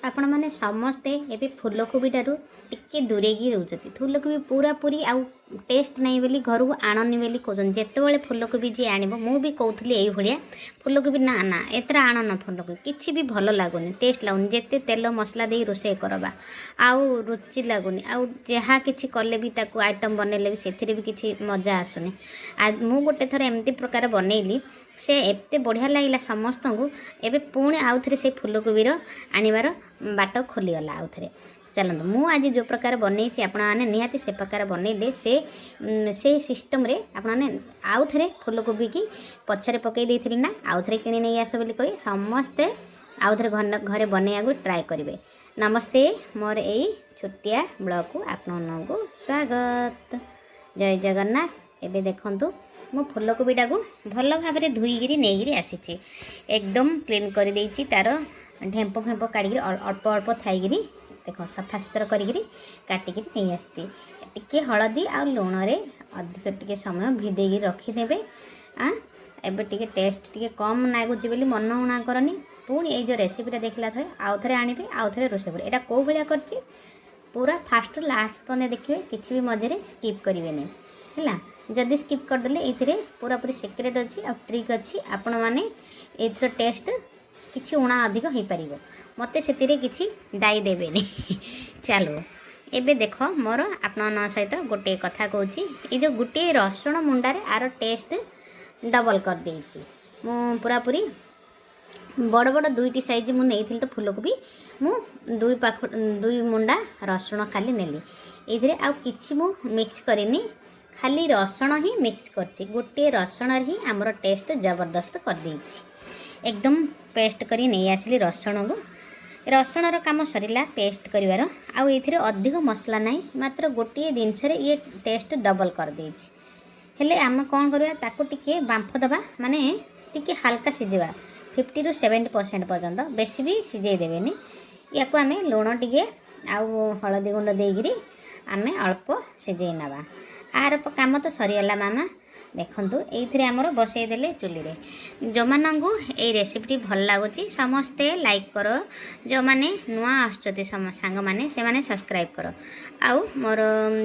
आपण मैंने समस्ते एबे फूलकोबी ठारू टिके दूरेगी रोचती। फूलकोबी पूरा पूरी आउ टेस्ट नहीं बोली घर को आणनी बोली कहते जिते फूलकोबी जी आण भी कहूली ये फूलकोबी ना ना एतर आणन फूलकोबी किसी भी भल लगुनि टेस्ट लगुनि जिते तेल मसला दे रोषे करवा आउ रुचि लगुनि आउ जहाँ किसी कले भी ताकू आइटम बनैले भी से भी किसी मजा आसुनी। मु गोटे थर एमती प्रकार बनैली से एते बढ़िया लगे समस्त को एबे पुणी आउ थे से फूलकोबीर आनिबार बाट खोलीगला आउ थे। चलते मु आज जो प्रकार बनई आपने निहाती से प्रकार बनइले से सिस्टम रे आपने आउ थे फूलकोबी की पछरे पकई देथिली ना आउ थे किणी नहीं आस बोली कही समस्ते आउ थे घरे बनैया ट्राए करेंगे। नमस्ते मोर यही छोटिया ब्लॉग को आपको स्वागत। जय जगन्नाथ। एबे देखंतु मो फूलकोबीटा को भल भाव में धोईकी नहीं आसी एकदम क्लीन कर देइछि तार ढेंप फेंप काढ़ी अल्प अल्प थी देख सफा सुतर काटिकी नहीं आसती टिके हलदी आ लुण रे अधिक टिके समय भिदेगी रखिदेवे। एबे टिके टेस्ट टिके कम नागुची बोली मन उणा करनी पुणी ये जो रेसिपीटा देखला थे आउ थे आने आउ थे रोषे कर एटा कौ भाया कर पूरा फास्ट लास्ट पदे देखिए किसी भी मझे स्किप करेंगे है। जदि स्किप करदे ये पूरा पूरी सिक्रेट अच्छी आ ट्रिक अच्छी आपण मैंने ये टेस्ट किसी उणा अधिक हो पार मत से किसी दायी देवे चलो एबे देख मोर आपण सहित गोटे कथा कहूँ ये जो गोटे रसुण मुंडारे आर टेस्ट डबल कर देइछि। मु पूरा पूरी बड़ बड़ दुईटी साइज मु नहीं तो फूलकोबी मु दुई मुंडा रसुण खाली नेली ये आउ किछि मु मिक्स करिनी खाली रसुण ही मिक्स करछि गोटे रसुण ही आमर टेस्ट जबरदस्त कर देइछि एकदम पेस्ट करी नहीं आसिली रसुण को रसुणर काम सरिला पेस्ट करिवार आउ एथिरे अधिक मसला नहीं मात्र गोटे जिनस ये टेस्ट डबल कर देइछि। हेले आम कौन करवा ताको टिके बांफ दबा माने टिके हल्का सिझेबा 50 ରୁ 70% पर्यंत बेसी भी सिझे देवेनी या आम लुण टिके आउ हलदी गुंड देगिरी आम अल्प सिझे नवा आर काम तो सरीगला मामा देखंतु ये आमर बसईदे चुली रे। जो मानू ये रेसिपीटी भल लगुच समस्ते लाइक कर जो मैंने नुआ आसुच्च सांग मैंने से माने सब्सक्राइब कर आउ मोर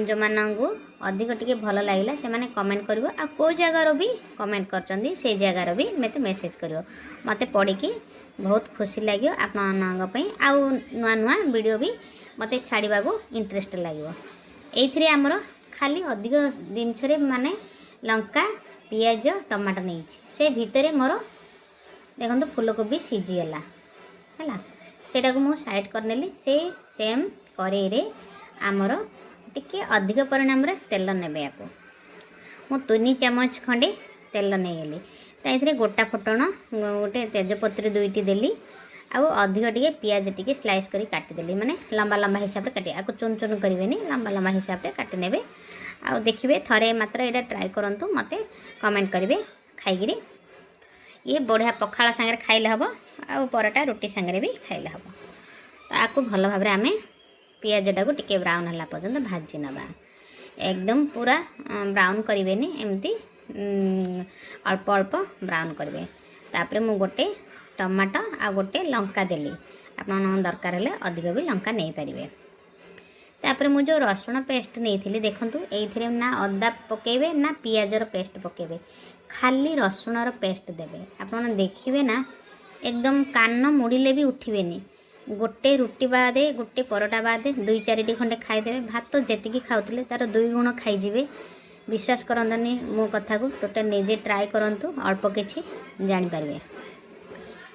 जो मानू अधिक टिके भल लगे से माने कमेंट करिवो आ को जगार भी कमेंट करचंदी से जगार भी मते मेसेज करिवो मते पढ़ी की बहुत खुशी लगियो आपन पई आउ नुआ नुआ वीडियो भी मते छाड़ीबा को इंटरेस्ट लागिवो। एइथरे हमर खाली अधिक जिनस माने लंका पियाज टमाटो नहीं से भितर मोर देखो फूलकोबी सीझीगला है सेटा को मु साइड करनेली से सेम कड़े रे आमर टिके अधिक परिणाम रे तेल नेबे याको मु 3 चामच खंडे तेल नहीं गली गोटा फुटण गोटे तेजपत्र दुईटी देली आउ अधिक टिके पियाज टिके स्लाइस करी काटिदेली माने लंबा लंबा हिसाब रे काटी आको चुन चुन करेंगे लंबा लंबा हिसाब रे काटी नेबे आउ देखिए थरे मात्र यहाँ ट्राए करंतु मते कमेंट करेंगे खाईगिरी ये बढ़िया पखाला सांगे खाइले हम आउ परोटा रोटी सांगे भी खाइले हम तो आपको भल भाव आम पियाजटा को टिके ब्राउन होला पर्यंत भाजी नवा एकदम पूरा ब्राउन करेंगे एमती अल्प अल्प ब्राउन करेंगे तापर मु गोटे टमाटो आ गोटे लंका देली आप दरकार है अधिक भी लंका नहीं पारे। तापर मु जो रसुण पेस्ट नहीं थी देखूँ ये ना अदा पकेबे ना पियाजर पेस्ट पकेबे खाली रसुणर पेस्ट देवे आप देखिए ना एकदम कान मुड़िले भी उठिबेनी गोटे रुटी बादे गोटे परोटा बादे 2-4टी खंडे खाईदेवे भात जेतिकी खाऊले तार 2 गुण खाईजिबे। विश्वास करंतनी मो कथा को टोटल निजे ट्राए करंतु अल्प किछि जानि पारबे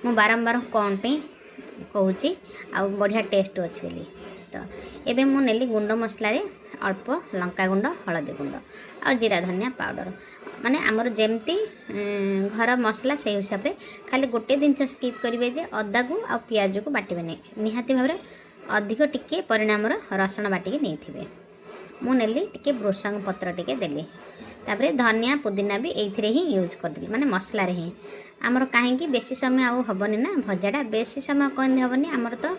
मु बारंबार कौन पे कहूँ आ बढ़िया टेस्ट अच्छी बोली। तो एबे मु नेली गुंड मसला रे अल्प लंका गुंड हलदी गुंड आ जीरा धनिया पाउडर माने आमर जेमती घर मसला से हिसाब रे खाली गोटे जिनस स्किप करेंगे जे अदा को आ पियाज को बाटबे निहाती भाव में अधिक टिके परिणाम रसुण बाटिके नहीं थे मु नेली टिके भृषंग पत्र टिके देली तापरे धनिया पुदीना भी ये ही यूज करदेली माने मसला रे ही आमर कहीं बेसी समय आउ हेनी ना भजाटा बेसी समय कहीं हेनी आमर तो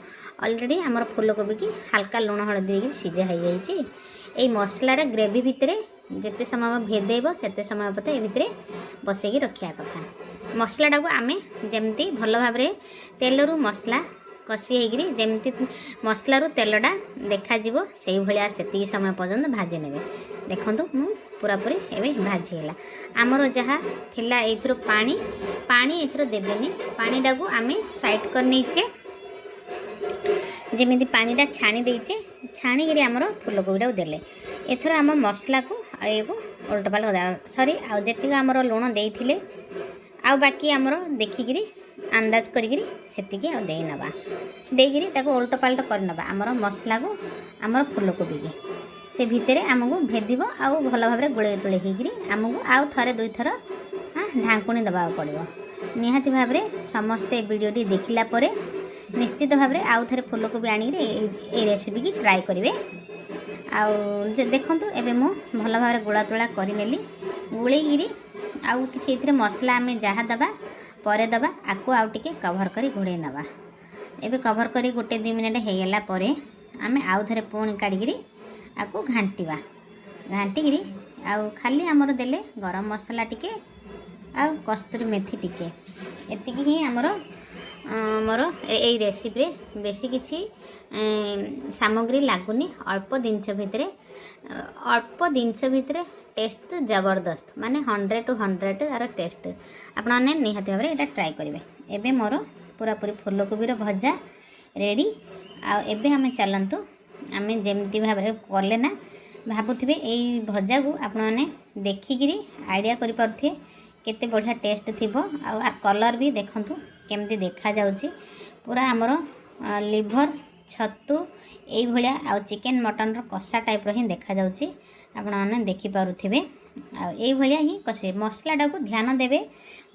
ऑलरेडी आमर फूलकोबी की हल्का लुण हलदी सीझा हो जाए मसलार ग्रेवी भितर जिते समय भेदेब से समय पता ये भितर बसैकी रखा कथा मसलाटा को आम जमती भल भाव तेलरू मसला कषि होगी जमी मसलू तेलटा देखा से भाया से समय पर्यंत भाजी ने देखूँ मु पूरापूरी एवं भाजीला आमर जहाँ थिला एथर पानी पानी एथर देवेनि पानीटा को आम साइड कर नहींचे जमी पानीटा छाणी देचे छाणिकी आमर फूलकोबीटा देले एथर आम मसला को उल्टपाल्ट कर सरी आती आमर लुण देते आ बाकी आमर देखिकी अंदाज करी सेतिकी देनवा देकी उल्टपाल्ट करनवा आमर मसला को आमर फूलकोबी की से भितर आमको भेद आउ भल भाव गोले तोड़े होमको आउ थे दुई थर ढांकुणी दबा पड़ो निहाती भाव समस्ते वीडियोटी देखला परे निश्चित भाव आउ थे फूलकोबी आनी रेसिपी की ट्राए करेंगे आउ देखु एवं मु भल भाव गोला तोड़ा करनेली गोलेगिरी आउ कि मसला आम जहाँ दबा पर दबा आपको आउ टे कभर कर घोड़े नवा एवं कभर कर गोटे 2 मिनट होगला आम आउ थे पुणी काढ़ी आपको घांटा घांटिकी आउ खाली आमर देले गरम मसला टिके आउ कस्तूरी मेथी टिके एतिकी ही आमर मोर ए रेसिपी बेसी किछि सामग्री लागुनी अल्प जिनस भितर टेस्ट जबरदस्त माने 100 to 100 यार टेस्ट आपने निहाती भाव में ट्राए करेंगे एवं मोर पूरापूरी फूलकोबीर भजा रेडी आबे आम चलतु आम जमी भाव कले ना भावुवे यही भजा को आपने देखिकी आइडिया करें केते बढ़िया टेस्ट थी आ कलर भी देखूँ केमती देखा जाउची पूरा आमर लिभर छतु यही भाया आ चिकेन मटन कषा टाइप रो ही देखा जाउची आपने देखिपे यही भाया ही कषे मसलाटा को ध्यान देवे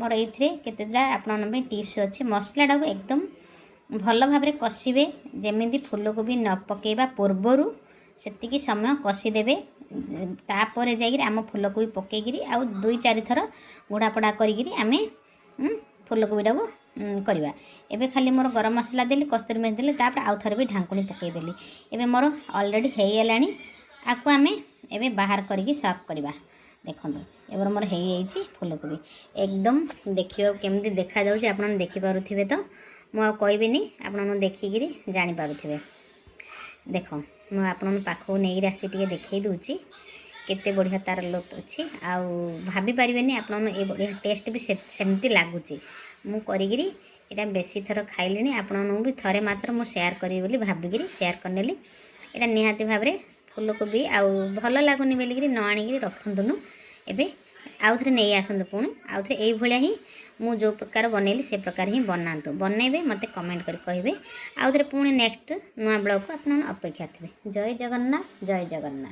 मोर ये केतेटा आपन टिप्स अच्छे मसलाटा को एकदम भल भाव कषिबे जमी फूलकोबी न पकेबा पूर्वर सेतिकी समय कषिदेवे तापर जाइए आम फूलकोबी पकईकि आउ 2-4 थर घोड़ापड़ा करी आम फूलकोबीटा को करवा एबे खाली मोर गरम मसला देली कस्तूरी मेथी देली तापर आउ थर भी ढांकुणी पकईदेली एबे मोर ऑलरेडी हो गलानी आपको आम एबे बाहर करिकी सर्व करवा देखो एबर मोर हो फूलकोबी एकदम देखिए केमती देखा जाउछि आपन देखि पारुथिबे तो मु कहबिनी आपन देखिकी जानीपारुथिबे देख मु आपन पाखु नहीं आसी टे देखई दूची केते बढ़िया तार लुक अच्छी आउ भाभी पारिबेनी आपन ए बढ़िया टेस्ट भी सेमती लागुची मु करिगिरी एटा बेसी थर खाइलिनी आपन भी थरे मात्र मु शेयर करी बोली भाबिगिरी शेयर करनेली एटा निहाती भाव रे फूलकोबी आउ भल लागुनी बोलिकी न आनिकी रखंतुनु एबे आउ थे नहीं आसतु पुणी आउ थे यही भाया ही मु जो प्रकार बनैली से प्रकार ही बनातु बनइबे मते कमेंट कर कहिबे आउ थे पुणी नेक्स्ट नुआ ब्लॉग को आपन अपेक्षा थे जय जगन्नाथ जय जगन्नाथ।